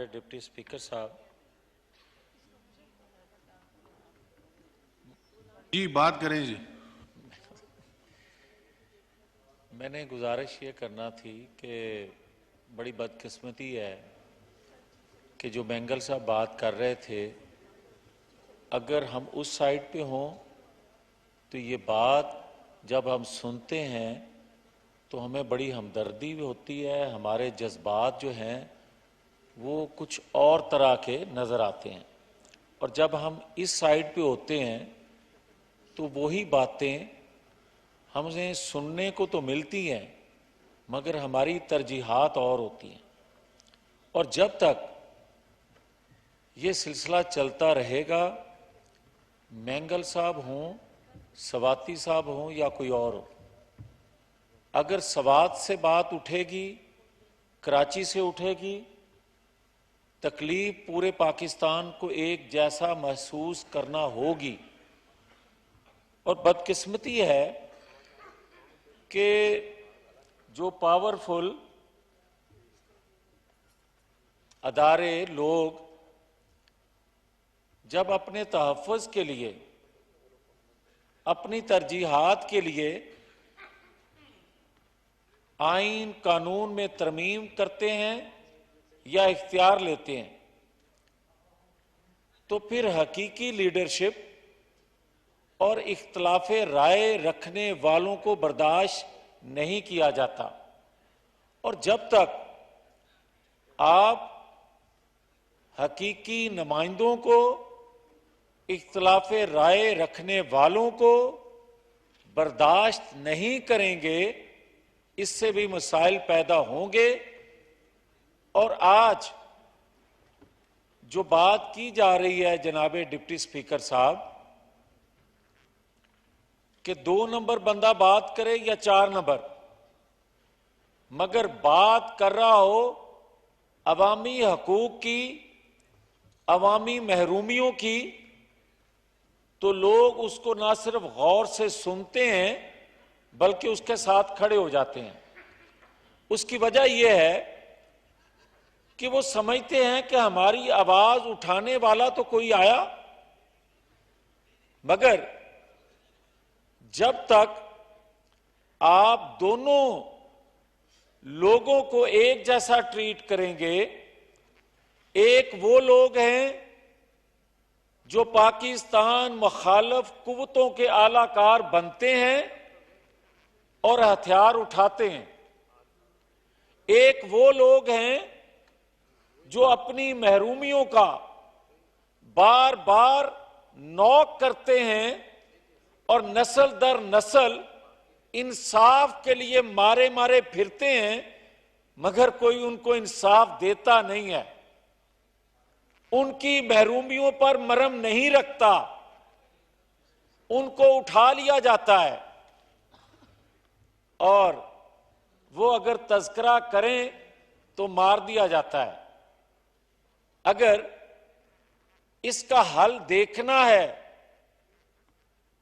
जनाब deputy speaker साहब, जी बात करें जी। मैंने गुजारिश ये करना थी कि बड़ी बदकिस्मती है कि जो बेंगल साहब बात कर रहे थे, अगर हम उस साइड पे हों तो ये बात जब हम सुनते हैं तो हमें बड़ी हमदर्दी भी होती है, हमारे जज्बात जो हैं वो कुछ और तरह के नज़र आते हैं। और जब हम इस साइड पे होते हैं तो वही बातें हमें सुनने को तो मिलती हैं मगर हमारी तरजीहात और होती हैं। और जब तक ये सिलसिला चलता रहेगा, मैंगल साहब हों, सवाती साहब हों या कोई और हो, अगर सवात से बात उठेगी, कराची से उठेगी, तकलीफ पूरे पाकिस्तान को एक जैसा महसूस करना होगी। और बदकिस्मती है कि जो पावरफुल अदारे लोग जब अपने तहफ़्फ़ुज़ के लिए, अपनी तरजीहात के लिए आइन कानून में तरमीम करते हैं या इख्तियार लेते हैं, तो फिर हकीकी लीडरशिप और इख्तलाफ राय रखने वालों को बर्दाश्त नहीं किया जाता। और जब तक आप हकीकी नुमाइंदों को, इख्तलाफ राय रखने वालों को बर्दाश्त नहीं करेंगे, इससे भी मसाइल पैदा होंगे। और आज जो बात की जा रही है जनाब डिप्टी स्पीकर साहब, कि 2 नंबर बंदा बात करे या 4 नंबर, मगर बात कर रहा हो अवामी हकूक की, अवामी महरूमियों की, तो लोग उसको ना सिर्फ गौर से सुनते हैं बल्कि उसके साथ खड़े हो जाते हैं। उसकी वजह यह है कि वो समझते हैं कि हमारी आवाज उठाने वाला तो कोई आया, मगर जब तक आप दोनों लोगों को एक जैसा ट्रीट करेंगे, एक वो लोग हैं जो पाकिस्तान मुखालिफ कुव्वतों के आलाकार बनते हैं और हथियार उठाते हैं, एक वो लोग हैं जो अपनी महरूमियों का बार बार नॉक करते हैं और नस्ल दर नस्ल इंसाफ के लिए मारे मारे फिरते हैं, मगर कोई उनको इंसाफ देता नहीं है, उनकी महरूमियों पर मरहम नहीं रखता, उनको उठा लिया जाता है और वो अगर तज़किरा करें तो मार दिया जाता है। अगर इसका हल देखना है,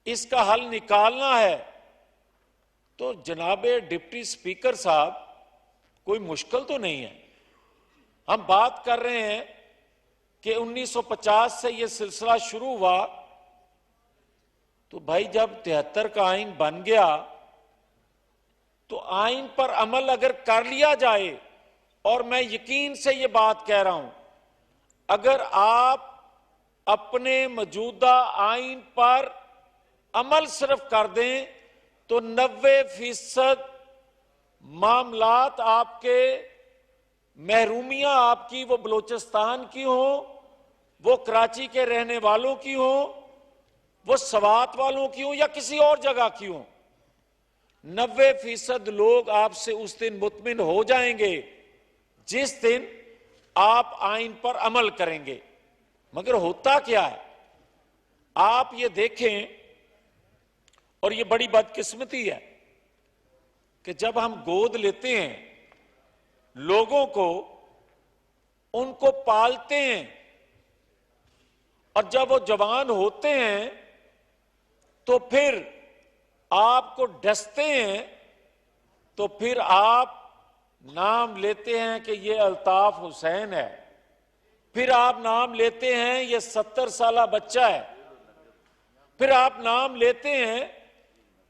इसका हल निकालना है, तो जनाबे डिप्टी स्पीकर साहब कोई मुश्किल तो नहीं है। हम बात कर रहे हैं कि 1950 से यह सिलसिला शुरू हुआ, तो भाई जब 73 का आइन बन गया तो आइन पर अमल अगर कर लिया जाए, और मैं यकीन से यह बात कह रहा हूं, अगर आप अपने मौजूदा आइन पर अमल सिर्फ कर दें तो 90% मामलात आपके, महरूमियां आपकी, वो बलोचिस्तान की हो, वो कराची के रहने वालों की हो, वो सवात वालों की हो या किसी और जगह की हो, 90% लोग आपसे उस दिन मुतमिन हो जाएंगे जिस दिन आप आइन पर अमल करेंगे। मगर होता क्या है, आप ये देखें, और ये बड़ी बदकिस्मती है कि जब हम गोद लेते हैं लोगों को, उनको पालते हैं, और जब वो जवान होते हैं तो फिर आपको डसते हैं, तो फिर आप नाम लेते हैं कि ये अल्ताफ हुसैन है, फिर आप नाम लेते हैं ये 70 साला बच्चा है, फिर आप नाम लेते हैं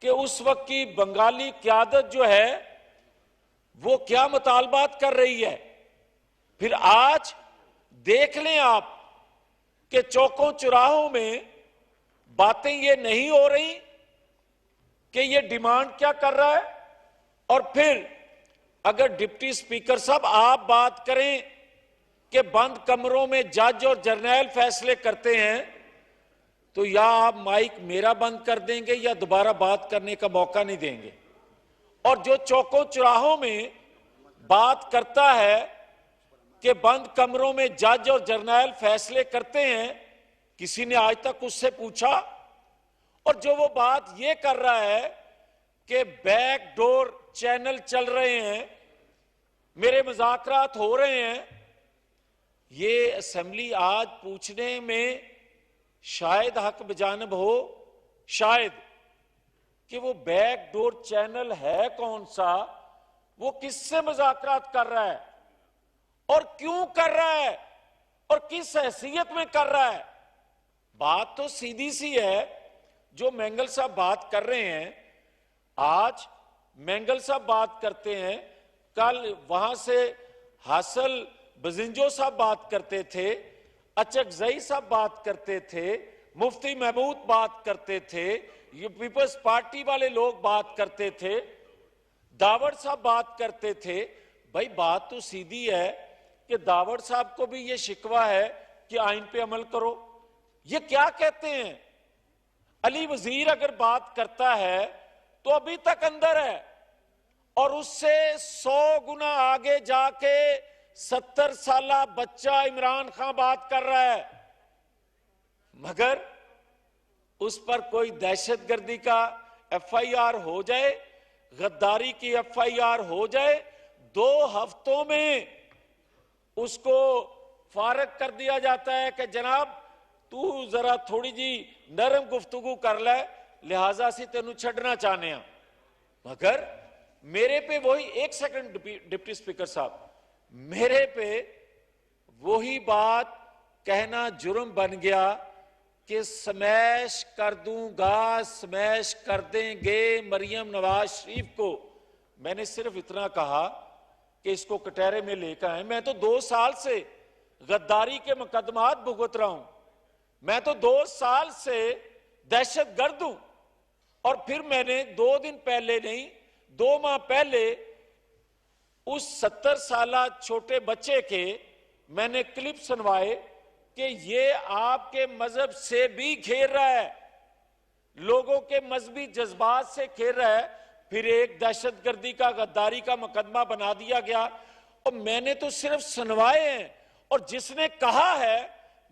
कि उस वक्त की बंगाली क़यादत जो है वो क्या मुतालबात कर रही है। फिर आज देख लें आप कि चौकों चौराहों में बातें ये नहीं हो रही कि ये डिमांड क्या कर रहा है। और फिर अगर डिप्टी स्पीकर साहब आप बात करें कि बंद कमरों में जज और जर्नैल फैसले करते हैं, तो या आप माइक मेरा बंद कर देंगे या दोबारा बात करने का मौका नहीं देंगे। और जो चौकों चौराहों में बात करता है कि बंद कमरों में जज और जर्नैल फैसले करते हैं, किसी ने आज तक उससे पूछा? और जो वो बात ये कर रहा है कि बैकडोर चैनल चल रहे हैं, मेरे मुज़ाकरात हो रहे हैं, ये असेंबली आज पूछने में शायद हक बजानब हो, शायद कि वो बैकडोर चैनल है कौन सा, वो किससे मुज़ाकरात कर रहा है और क्यों कर रहा है और किस हैसियत में कर रहा है। बात तो सीधी सी है जो मैंगल साहब बात कर रहे हैं। आज मैंगल साहब बात करते हैं, कल वहां से हासिल बजिंजो साहब बात करते थे, अचकजई साहब बात करते थे, मुफ्ती महमूद बात करते थे, ये पीपल्स पार्टी वाले लोग बात करते थे, दावड़ साहब बात करते थे। भाई बात तो सीधी है कि दावड़ साहब को भी ये शिकवा है कि आइन पे अमल करो। ये क्या कहते हैं? अली वजीर अगर बात करता है तो अभी तक अंदर है और उससे 100 गुना आगे जाके 70 साला बच्चा इमरान खान बात कर रहा है, मगर उस पर कोई दहशतगर्दी का FIR हो जाए, गद्दारी की FIR हो जाए, 2 हफ्तों में उसको फारग कर दिया जाता है कि जनाब तू जरा थोड़ी जी नरम गुफ्तगू कर ले, लिहाजा से तेनू छड़ना चाहने हैं। मगर मेरे पे वही, एक सेकंड डिप्टी स्पीकर साहब, मेरे पे वही बात कहना जुर्म बन गया कि स्मैश कर दूंगा, स्मैश कर देंगे मरियम नवाज शरीफ को। मैंने सिर्फ इतना कहा कि इसको कटहरे में लेकर आए। मैं तो 2 साल से गद्दारी के मुकदमात भुगत रहा हूं, मैं तो 2 साल से दहशतगर्द हूं। और फिर मैंने 2 दिन पहले नहीं, 2 माह पहले उस 70 साला छोटे बच्चे के मैंने क्लिप सुनवाए कि ये आपके मजहब से भी खेल रहा है, लोगों के मजहबी जज्बात से खेल रहा है। फिर एक दहशतगर्दी का, गद्दारी का मुकदमा बना दिया गया और मैंने तो सिर्फ सुनवाए हैं। और जिसने कहा है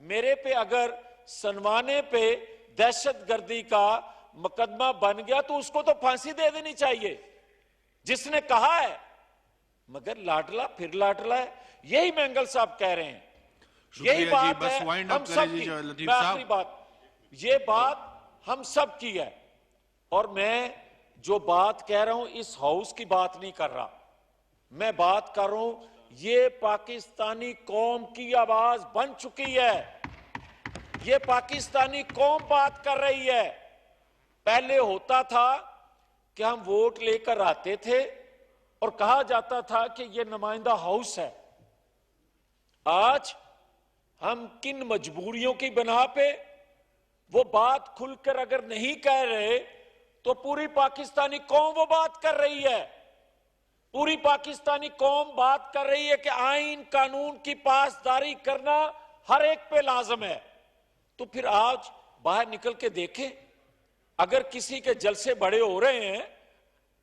मेरे पे अगर सुनवाने पे दहशतगर्दी का मुकदमा बन गया तो उसको तो फांसी दे देनी चाहिए, जिसने कहा है। मगर लाडला फिर लाडला है, यही मैंगल साहब कह रहे हैं, यही बात है हम सब की। आखिरी बात, ये बात हम सब की है। और मैं जो बात कह रहा हूं इस हाउस की बात नहीं कर रहा, मैं बात कर रहा हूं ये पाकिस्तानी कौम की आवाज बन चुकी है, ये पाकिस्तानी कौम बात कर रही है। पहले होता था कि हम वोट लेकर आते थे और कहा जाता था कि ये नुमाइंदा हाउस है। आज हम किन मजबूरियों की बिना पे वो बात खुलकर अगर नहीं कह रहे तो पूरी पाकिस्तानी कौम वो बात कर रही है। पूरी पाकिस्तानी कौम बात कर रही है कि आइन कानून की पासदारी करना हर एक पे लाजम है। तो फिर आज बाहर निकल के देखें, अगर किसी के जलसे बड़े हो रहे हैं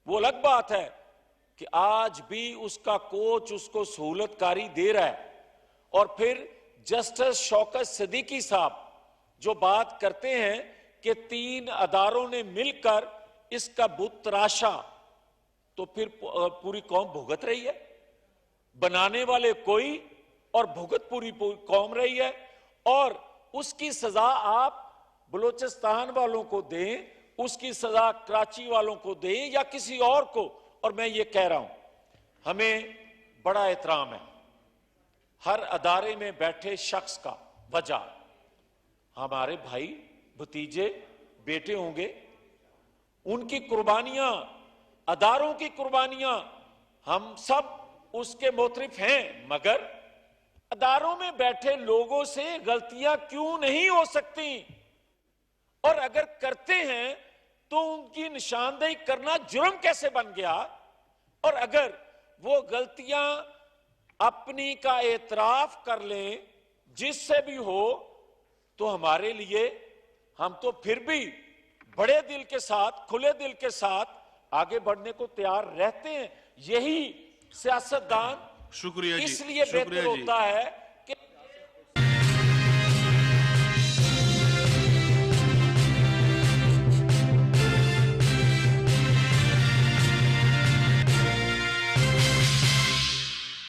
वो अलग बात है कि आज भी उसका कोच उसको सहूलतकारी दे रहा है। और फिर जस्टिस शौकत सिद्दीकी साहब जो बात करते हैं कि 3 अदारों ने मिलकर इसका बुत तराशा, तो फिर पूरी कौम भुगत रही है, बनाने वाले कोई और भुगत पूरी कौम रही है। और उसकी सजा आप बलूचिस्तान वालों को दें, उसकी सजा कराची वालों को दें या किसी और को। और मैं ये कह रहा हूं हमें बड़ा एहतराम है, हर अदारे में बैठे शख्स का वजह हमारे भाई भतीजे बेटे होंगे, उनकी कुर्बानियां, अदारों की कुर्बानियां, हम सब उसके मोतरिफ हैं, मगर अदारों में बैठे लोगों से गलतियां क्यों नहीं हो सकती? और अगर करते हैं तो उनकी निशानदेही करना जुर्म कैसे बन गया? और अगर वो गलतियां अपनी का एतराफ कर लें, जिससे भी हो, तो हमारे लिए, हम तो फिर भी बड़े दिल के साथ, खुले दिल के साथ आगे बढ़ने को तैयार रहते हैं। यही सियासतदान शुक्रिया जी, इसलिए शुक्रिया बेहतर जी। होता है